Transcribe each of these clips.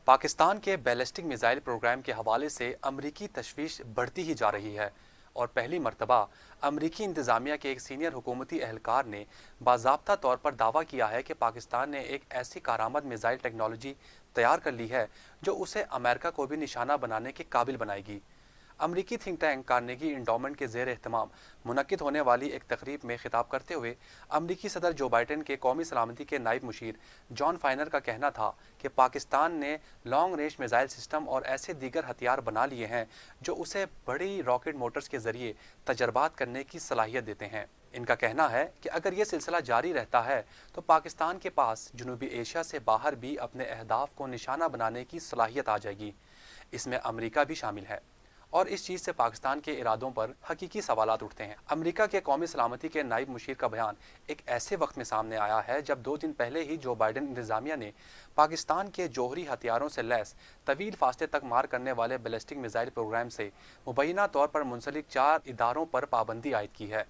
पाकिस्तान के ballistic missile programme के हवाले से अमरीकी तशवीश बढ़ती ही जा रही है और पहली मरतबा अमरीकी इंतज़ामिया के एक सीनियर हुकूमती एहलकार ने बाज़ाब्ता तौर पर दावा किया है कि पाकिस्तान ने एक ऐसी कारामद मिसाइल टेक्नोलॉजी तैयार कर ली है जो उसे अमेरिका को भी निशाना बनाने के काबिल बनाएगी। अमरीकी थिंक टैंक कार्नेगी इंडोमेंट के ज़ेर एहतमाम मुनक्किद होने वाली एक तकरीब में खिताब करते हुए अमरीकी सदर जो बाइडन के कौमी सलामती के नायब मुशीर जॉन फाइनर का कहना था कि पाकिस्तान ने लॉन्ग रेंज मिसाइल सिस्टम और ऐसे दीगर हथियार बना लिए हैं जो उसे बड़ी रॉकेट मोटर्स के ज़रिए तजर्बात करने की सलाहियत देते हैं। इनका कहना है कि अगर ये सिलसिला जारी रहता है तो पाकिस्तान के पास जनूबी एशिया से बाहर भी अपने अहदाफ को निशाना बनाने की सलाहियत आ जाएगी। इसमें अमरीका भी शामिल है और इस चीज़ से पाकिस्तान के इरादों पर हकीकी सवालात उठते हैं। अमेरिका के कौमी सलामती के नायब मुशीर का बयान एक ऐसे वक्त में सामने आया है जब 2 दिन पहले ही जो बाइडन इंतजामिया ने पाकिस्तान के जौहरी हथियारों से लैस तवील फासले तक मार करने वाले बैलिस्टिक मिसाइल प्रोग्राम से मुबैना तौर पर मुंसलिक 4 इदारों पर पाबंदी आयद की है।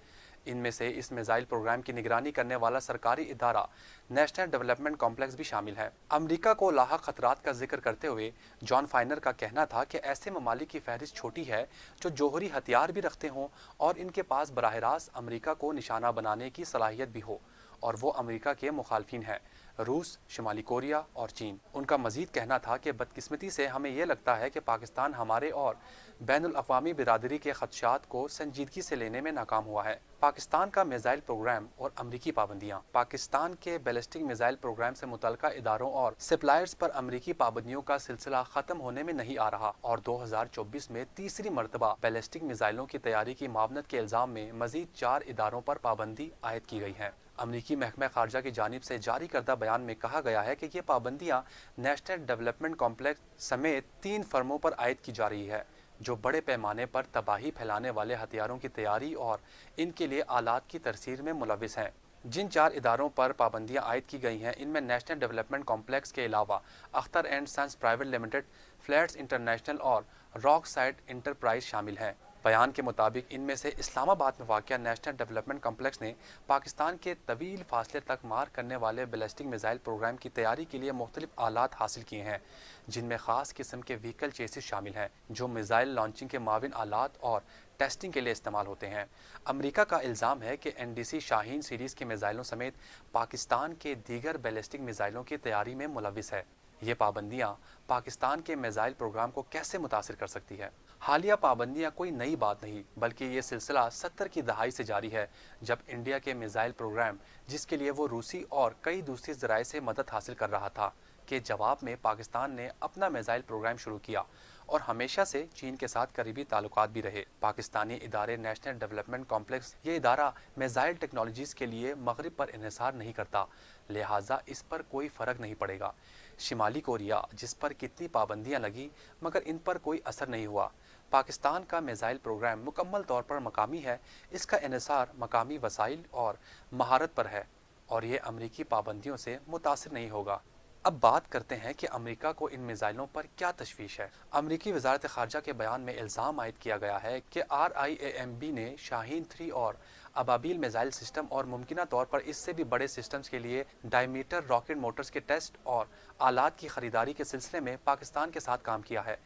इनमें से इस मिसाइल प्रोग्राम की निगरानी करने वाला सरकारी इदारा नेशनल डेवलपमेंट कॉम्प्लेक्स भी शामिल है। अमेरिका को लाहक खतरात का जिक्र करते हुए जॉन फाइनर का कहना था कि ऐसे ममालिक की फहरिस्त छोटी है जो जौहरी हथियार भी रखते हों और इनके पास बराह रास्त अमेरिका को निशाना बनाने की सलाहियत भी हो, और वो अमेरिका के मुखालफिन हैं रूस, शुमाली कोरिया और चीन। उनका मजीद कहना था कि बदकिस्मती से हमें यह लगता है कि पाकिस्तान हमारे और बैनुल अक़वामी बिरादरी के खदशात को संजीदगी से लेने में नाकाम हुआ है। पाकिस्तान का मिसाइल प्रोग्राम और अमरीकी पाबंदियाँ। पाकिस्तान के बैलिस्टिक मिसाइल प्रोग्राम से मुतल्लिका इदारों और सप्लायर्स पर अमरीकी पाबंदियों का सिलसिला ख़त्म होने में नहीं आ रहा और 2024 में तीसरी मरतबा बैलिस्टिक मिसाइलों की तैयारी की मावनत के इल्ज़ाम में मजीद 4 इदारों पर पाबंदी आयद की गई है। अमरीकी महकमा खारजा की जानिब से जारी करदा बयान में कहा गया है कि ये पाबंदियाँ नेशनल डेवलपमेंट कॉम्प्लेक्स समेत 3 फर्मों पर आयद की जा रही है जो बड़े पैमाने पर तबाही फैलाने वाले हथियारों की तैयारी और इनके लिए आलात की तरसीर में मुलविस हैं। जिन 4 इदारों पर पाबंदियाँ आयद की गई हैं इनमें नेशनल डेवलपमेंट कॉम्प्लेक्स के अलावा Akhtar and sons private limited, flats international और रॉक साइड इंटरप्राइज शामिल हैं। बयान के मुताबिक इनमें से इस्लामाबाद में वाक़या नेशनल डेवलपमेंट कॉम्प्लेक्स ने पाकिस्तान के तवील फासले तक मार करने वाले बैलिस्टिक मिसाइल प्रोग्राम की तैयारी के लिए मुख्तलिफ आलात हासिल किए हैं जिनमें ख़ास किस्म के व्हीकल चेसिस शामिल हैं जो मिसाइल लॉन्चिंग के माविन आलात और टेस्टिंग के लिए इस्तेमाल होते हैं। अमेरिका का इल्ज़ाम है कि एनडीसी शाहीन सीरीज़ के मिसाइलों समेत पाकिस्तान के दीगर बैलिस्टिक मिसाइलों की तैयारी में मुलविस है। ये पाबंदियाँ पाकिस्तान के मिसाइल प्रोग्राम को कैसे मुतासिर कर सकती है? हालिया पाबंदियाँ कोई नई बात नहीं बल्कि ये सिलसिला 70 की दहाई से जारी है जब इंडिया के मिसाइल प्रोग्राम, जिसके लिए वो रूसी और कई दूसरी ज़राए से मदद हासिल कर रहा था, के जवाब में पाकिस्तान ने अपना मिसाइल प्रोग्राम शुरू किया और हमेशा से चीन के साथ करीबी ताल्लुकात भी रहे। पाकिस्तानी इदारे नेशनल डेवलपमेंट कॉम्प्लेक्स, ये इदारा मिसाइल टेक्नोलॉजीज़ के लिए मगरब पर इन्हिसार नहीं करता, लिहाजा इस पर कोई फ़र्क नहीं पड़ेगा। शिमाली कोरिया, जिस पर कितनी पाबंदियाँ लगी मगर इन पर कोई असर नहीं हुआ। पाकिस्तान का मिसाइल प्रोग्राम मुकम्मल तौर पर मकामी है, इसका इन्हिसार मकामी वसाइल और महारत पर है और ये अमरीकी पाबंदियों से मुतासिर नहीं होगा। अब बात करते हैं कि अमेरिका को इन मिसाइलों पर क्या तशवीश है। अमरीकी वजारत खारजा के बयान में इल्ज़ाम आयद किया गया है कि RIAMB ने शाहीन 3 और अबाबील मिसाइल सिस्टम और मुमकिना तौर पर इससे भी बड़े सिस्टम्स के लिए डायमीटर रॉकेट मोटर्स के टेस्ट और आलात की ख़रीदारी के सिलसिले में पाकिस्तान के साथ काम किया है।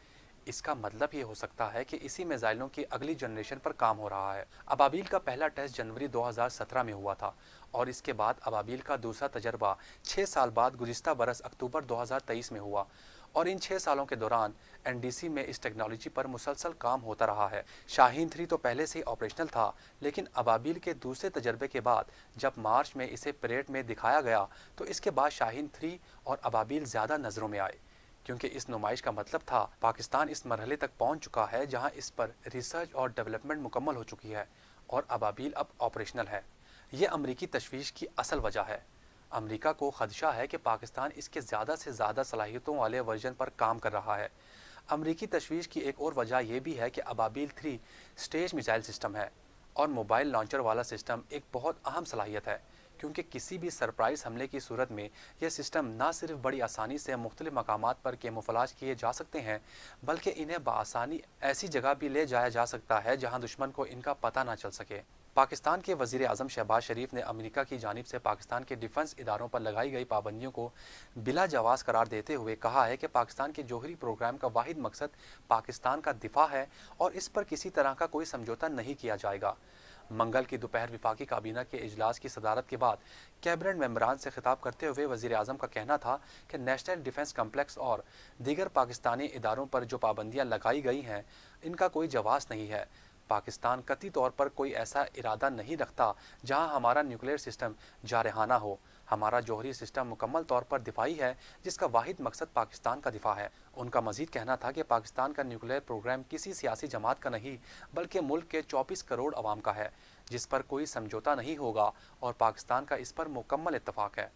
इसका मतलब ये हो सकता है कि इसी मिसाइलों की अगली जनरेशन पर काम हो रहा है। अबाबील का पहला टेस्ट जनवरी 2017 में हुआ था और इसके बाद अबाबील का दूसरा तजर्बा 6 साल बाद गुज़िश्ता बरस अक्टूबर 2023 में हुआ और इन 6 सालों के दौरान एनडीसी में इस टेक्नोलॉजी पर मुसलसल काम होता रहा है। शाहीन 3 तो पहले से ही ऑपरेशनल था, लेकिन अबाबील के दूसरे तजर्बे के बाद जब मार्च में इसे परेड में दिखाया गया तो इसके बाद शाहीन 3 और अबाबील ज़्यादा नज़रों में आए, क्योंकि इस नुमाइश का मतलब था पाकिस्तान इस मरहले तक पहुंच चुका है जहां इस पर रिसर्च और डेवलपमेंट मुकम्मल हो चुकी है और अबाबील अब ऑपरेशनल है। ये अमरीकी तशवीश की असल वजह है। अमरीका को खदशा है कि पाकिस्तान इसके ज़्यादा से ज़्यादा सलाहियतों वाले वर्जन पर काम कर रहा है। अमरीकी तशवीश की एक और वजह यह भी है कि अबाबील 3 स्टेज मिसाइल सिस्टम है और मोबाइल लॉन्चर वाला सिस्टम एक बहुत अहम सलाहियत है, क्योंकि किसी भी सरप्राइज़ हमले की सूरत में यह सिस्टम न सिर्फ बड़ी आसानी से मुख्तलिफ मकामात पर कैमोफ्लेज किए जा सकते हैं बल्कि इन्हें बआसानी ऐसी जगह भी ले जाया जा सकता है जहां दुश्मन को इनका पता ना चल सके। पाकिस्तान के वजीर आज़म शहबाज शरीफ ने अमेरिका की जानिब से पाकिस्तान के डिफेंस इदारों पर लगाई गई पाबंदियों को बिला जवाज़ करार देते हुए कहा है कि पाकिस्तान के जौहरी प्रोग्राम का वाहिद मकसद पाकिस्तान का दिफा है और इस पर किसी तरह का कोई समझौता नहीं किया जाएगा। मंगल की दोपहर विफाकी काबीना के इजलास की सदारत के बाद कैबिनेट मेंबरान से खिताब करते हुए वजीर आज़म का कहना था कि नेशनल डिफेंस कम्प्लेक्स और दीगर पाकिस्तानी इदारों पर जो पाबंदियाँ लगाई गई हैं इनका कोई जवाब नहीं है। पाकिस्तान कतई तौर पर कोई ऐसा इरादा नहीं रखता जहां हमारा न्यूक्लियर सिस्टम जारहाना हो। हमारा जौहरी सिस्टम मुकम्मल तौर पर दिफाई है जिसका वाहिद मकसद पाकिस्तान का दिफा है। उनका मजीद कहना था कि पाकिस्तान का न्यूक्लियर प्रोग्राम किसी सियासी जमात का नहीं बल्कि मुल्क के 24 करोड़ अवाम का है जिस पर कोई समझौता नहीं होगा और पाकिस्तान का इस पर मुकम्मल इत्तफाक है।